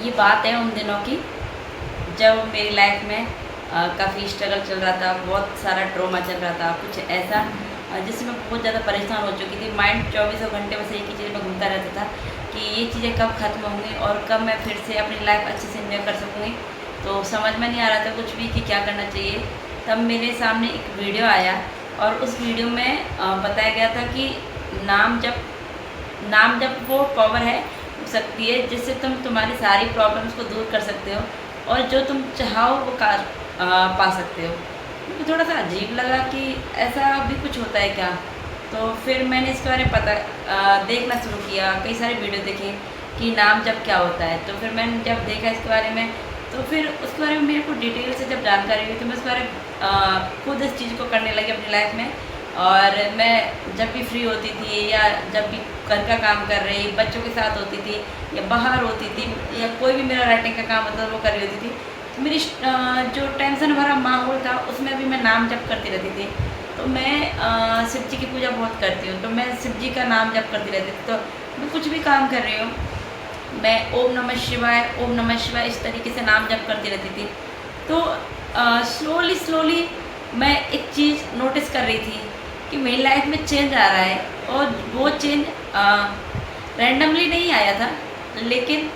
ये बात है उन दिनों की जब मेरी लाइफ में काफ़ी स्ट्रगल चल रहा था, बहुत सारा ट्रॉमा चल रहा था, कुछ ऐसा जिससे मैं बहुत ज़्यादा परेशान हो चुकी थी। माइंड चौबीसों घंटे बस एक ही चीज़ में घूमता रहता था कि ये चीज़ें कब ख़त्म होंगी और कब मैं फिर से अपनी लाइफ अच्छे से एंजॉय कर सकूँगी। तो समझ में नहीं आ रहा था कुछ भी कि क्या करना चाहिए। तब मेरे सामने एक वीडियो आया और उस वीडियो में बताया गया था कि नाम जप वो पावर है सकती है जिससे तुम तुम्हारी सारी प्रॉब्लम्स को दूर कर सकते हो और जो तुम चाहो वो पा सकते हो। मुझे थोड़ा सा अजीब लगा कि ऐसा भी कुछ होता है क्या। तो फिर मैंने इसके बारे में देखना शुरू किया, कई सारे वीडियो देखे कि नाम जब क्या होता है। तो फिर मैंने जब देखा इसके बारे में तो फिर उसके बारे में मेरे को डिटेल से जब जानकारी हुई तो मैं उस बारे में खुद इस चीज़ को करने लगी अपनी लाइफ में। और मैं जब भी फ्री होती थी या जब भी घर का काम कर रही, बच्चों के साथ होती थी या बाहर होती थी या कोई भी मेरा राइटिंग का काम होता था वो कर रही होती थी, तो मेरी जो टेंशन भरा माहौल था उसमें भी मैं नाम जप करती रहती थी। तो मैं शिव जी की पूजा बहुत करती हूँ, तो मैं शिव जी का नाम जप करती रहती थी। तो मैं कुछ भी काम कर रही हूँ, मैं ओम नमः शिवाय इस तरीके से नाम जप करती रहती थी। तो स्लोली मैं एक चीज़ नोटिस कर रही थी कि मेरी लाइफ में चेंज आ रहा है और वो चेंज रैंडमली नहीं आया था, लेकिन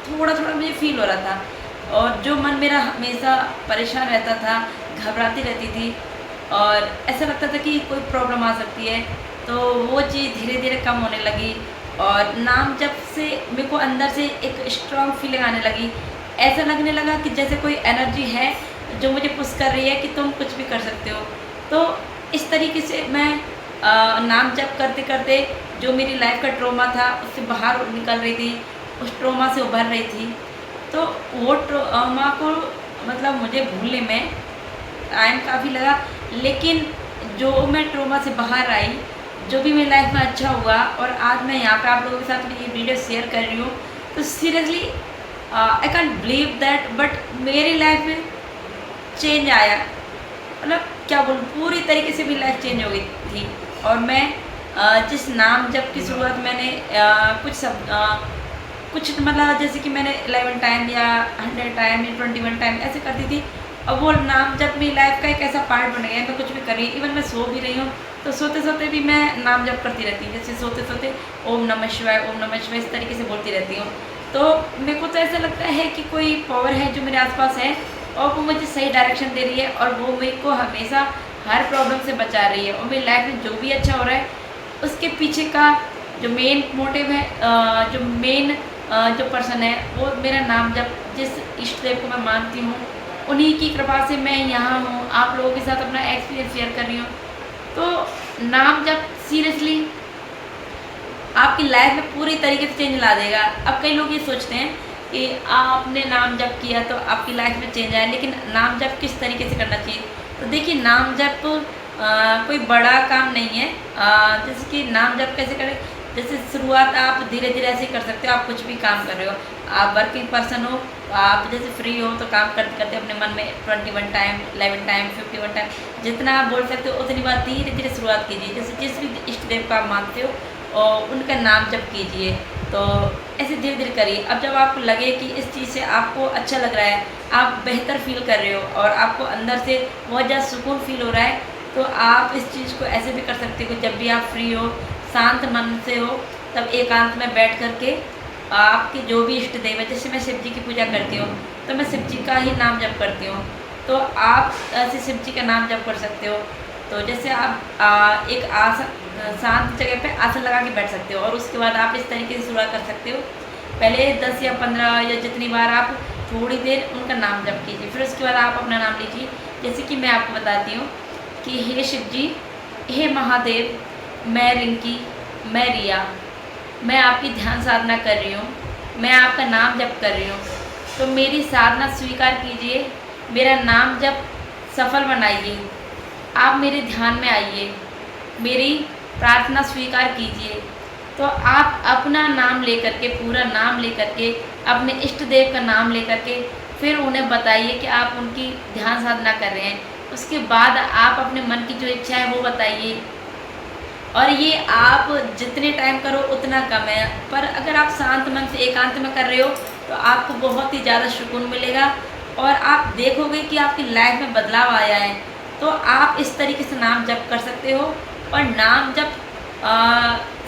थोड़ा थोड़ा मुझे फील हो रहा था। और जो मन मेरा हमेशा परेशान रहता था, घबराती रहती थी और ऐसा लगता था कि कोई प्रॉब्लम आ सकती है, तो वो चीज़ धीरे धीरे कम होने लगी। और नाम जब से मेरे को अंदर से एक स्ट्रॉन्ग फीलिंग आने लगी। ऐसा लगने लगा कि जैसे कोई एनर्जी है जो मुझे पुश कर रही है कि तुम कुछ भी कर सकते हो। तो इस तरीके से मैं नाम जप करते करते जो मेरी लाइफ का ट्रॉमा था उससे बाहर निकल रही थी, उस ट्रॉमा से उभर रही थी। तो वो ट्रॉमा को मतलब मुझे भूलने में टाइम काफ़ी लगा, लेकिन जो मैं ट्रॉमा से बाहर आई, जो भी मेरी लाइफ में अच्छा हुआ और आज मैं यहाँ पे आप लोगों के साथ ये वीडियो शेयर कर रही हूँ, तो seriously I can't believe that but मेरी लाइफ में चेंज आया। मतलब क्या बोलूँ, पूरी तरीके से मेरी लाइफ चेंज हो गई थी। और मैं जिस नाम जप की शुरुआत मैंने कुछ मतलब जैसे कि मैंने 11 टाइम या 100 टाइम या 21 टाइम ऐसे करती थी। अब वो नाम जप मेरी लाइफ का एक ऐसा पार्ट बन गया है। मैं कुछ भी कर रही, इवन मैं सो भी रही हूँ तो सोते सोते भी मैं नाम जप करती रहती हूँ। जैसे सोते सोते ओम नमः शिवाय इस तरीके से बोलती रहती हूँ। तो मेरे को तो ऐसा लगता है कि कोई पावर है जो मेरे आसपास है और वो मुझे सही डायरेक्शन दे रही है और वो मेरे को हमेशा हर प्रॉब्लम से बचा रही है। और मेरी लाइफ में जो भी अच्छा हो रहा है उसके पीछे का जो मेन मोटिव है, जो मेन जो पर्सन है वो मेरा नाम जप, जिस इष्ट देव को मैं मानती हूँ, उन्हीं की कृपा से मैं यहाँ हूँ, आप लोगों के साथ अपना एक्सपीरियंस शेयर कर रही हूँ। तो नाम जप सीरियसली आपकी लाइफ में पूरी तरीके से चेंज ला देगा। अब कई लोग ये सोचते हैं कि आपने नाम जप किया तो आपकी लाइफ में चेंज आया, लेकिन नाम जप किस तरीके से करना चाहिए। तो देखिए, नाम जप कोई बड़ा काम नहीं है। जैसे कि नाम जप कैसे करें, जैसे शुरुआत आप धीरे धीरे ऐसे कर सकते हो। आप कुछ भी काम कर रहे हो, आप वर्किंग पर्सन हो, आप जैसे फ्री हो तो काम करते करते अपने मन में 21 टाइम, 11 टाइम, 51 टाइम जितना आप बोल सकते हो उतनी बार धीरे धीरे शुरुआत कीजिए। जैसे जिस भी इष्ट देव का आप मानते हो और उनका नाम जप कीजिए। तो ऐसे धीरे धीरे करिए। अब जब आपको लगे कि इस चीज़ से आपको अच्छा लग रहा है, आप बेहतर फील कर रहे हो और आपको अंदर से बहुत ज़्यादा सुकून फील हो रहा है, तो आप इस चीज़ को ऐसे भी कर सकते हो। जब भी आप फ्री हो, शांत मन से हो, तब एकांत में बैठ करके आपके जो भी इष्ट देव है, जैसे मैं शिव जी की पूजा करती हूँ तो मैं शिव जी का ही नाम जप करती हूँ, तो आप ऐसे शिव जी का नाम जप कर सकते हो। तो जैसे आप एक आसन शांत जगह पे आसन लगा के बैठ सकते हो और उसके बाद आप इस तरीके से शुरुआत कर सकते हो। पहले 10 या 15 या जितनी बार आप थोड़ी देर उनका नाम जप कीजिए, फिर उसके बाद आप अपना नाम लीजिए। जैसे कि मैं आपको बताती हूँ कि हे शिव जी, हे महादेव, मैं रिंकी, मैं रिया, मैं आपकी ध्यान साधना कर रही हूँ, मैं आपका नाम जप कर रही हूँ, तो मेरी साधना स्वीकार कीजिए, मेरा नाम जप सफल बनाइए, आप मेरे ध्यान में आइए, मेरी प्रार्थना स्वीकार कीजिए। तो आप अपना नाम लेकर के, पूरा नाम लेकर के, अपने इष्ट देव का नाम लेकर के फिर उन्हें बताइए कि आप उनकी ध्यान साधना कर रहे हैं। उसके बाद आप अपने मन की जो इच्छा है वो बताइए। और ये आप जितने टाइम करो उतना कम है। पर अगर आप शांत मन से एकांत में कर रहे हो तो आपको बहुत ही ज़्यादा सुकून मिलेगा और आप देखोगे कि आपकी लाइफ में बदलाव आया है। तो आप इस तरीके से नाम जप कर सकते हो। और नाम जप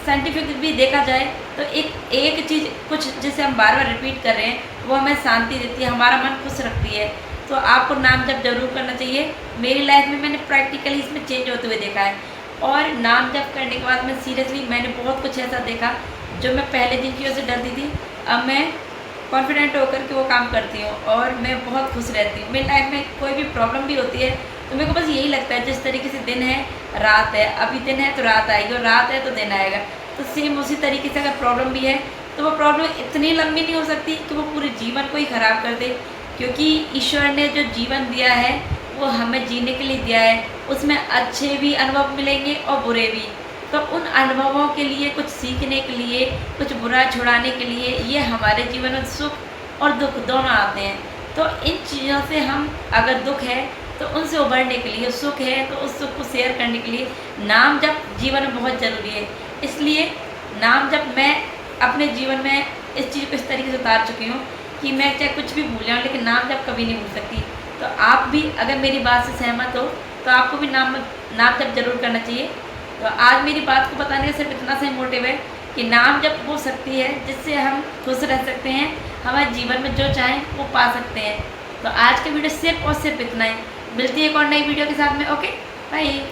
साइंटिफिक भी देखा जाए तो एक एक चीज़ कुछ जिसे हम बार बार रिपीट कर रहे हैं वो हमें शांति देती है, हमारा मन खुश रखती है। तो आपको नाम जप जरूर करना चाहिए। मेरी लाइफ में मैंने प्रैक्टिकली इसमें चेंज होते हुए देखा है। और नाम जप करने के बाद मैं सीरियसली मैंने बहुत कुछ ऐसा देखा जो मैं पहले जिन चीज़ों से डरती थी, अब मैं कॉन्फिडेंट होकर के वो काम करती हूँ और मैं बहुत खुश रहती हूँ। मेरी लाइफ में कोई भी प्रॉब्लम भी होती है तो मेरे को बस यही लगता है जिस तरीके से दिन है रात है, अभी दिन है तो रात आएगी और रात है तो दिन आएगा। तो सेम उसी तरीके से अगर प्रॉब्लम भी है तो वो प्रॉब्लम इतनी लंबी नहीं हो सकती कि वो पूरे जीवन को ही ख़राब कर दे, क्योंकि ईश्वर ने जो जीवन दिया है वो हमें जीने के लिए दिया है। उसमें अच्छे भी अनुभव मिलेंगे और बुरे भी। तो उन अनुभवों के लिए कुछ सीखने के लिए, कुछ बुरा छुड़ाने के लिए ये हमारे जीवन में सुख और दुख दोनों आते हैं। तो इन चीज़ों से हम, अगर दुख है तो उनसे उभरने के लिए, सुख है तो उस सुख को शेयर करने के लिए नाम जप जीवन में बहुत ज़रूरी है। इसलिए नाम जप मैं अपने जीवन में इस चीज़ को इस तरीके से उतार चुकी हूँ कि मैं चाहे कुछ भी भूल जाऊँ लेकिन नाम जप कभी नहीं भूल सकती। तो आप भी अगर मेरी बात से सहमत हो तो आपको भी नाम जप जरूर करना चाहिए। तो आज मेरी बात को बताने का सिर्फ इतना सा मोटिव है कि नाम जप वो शक्ति है जिससे हम खुश रह सकते हैं, हमारे जीवन में जो चाहें वो पा सकते हैं। तो आज का वीडियो सिर्फ और सिर्फ इतना ही। मिलती है एक और नई वीडियो के साथ में। Okay, bye.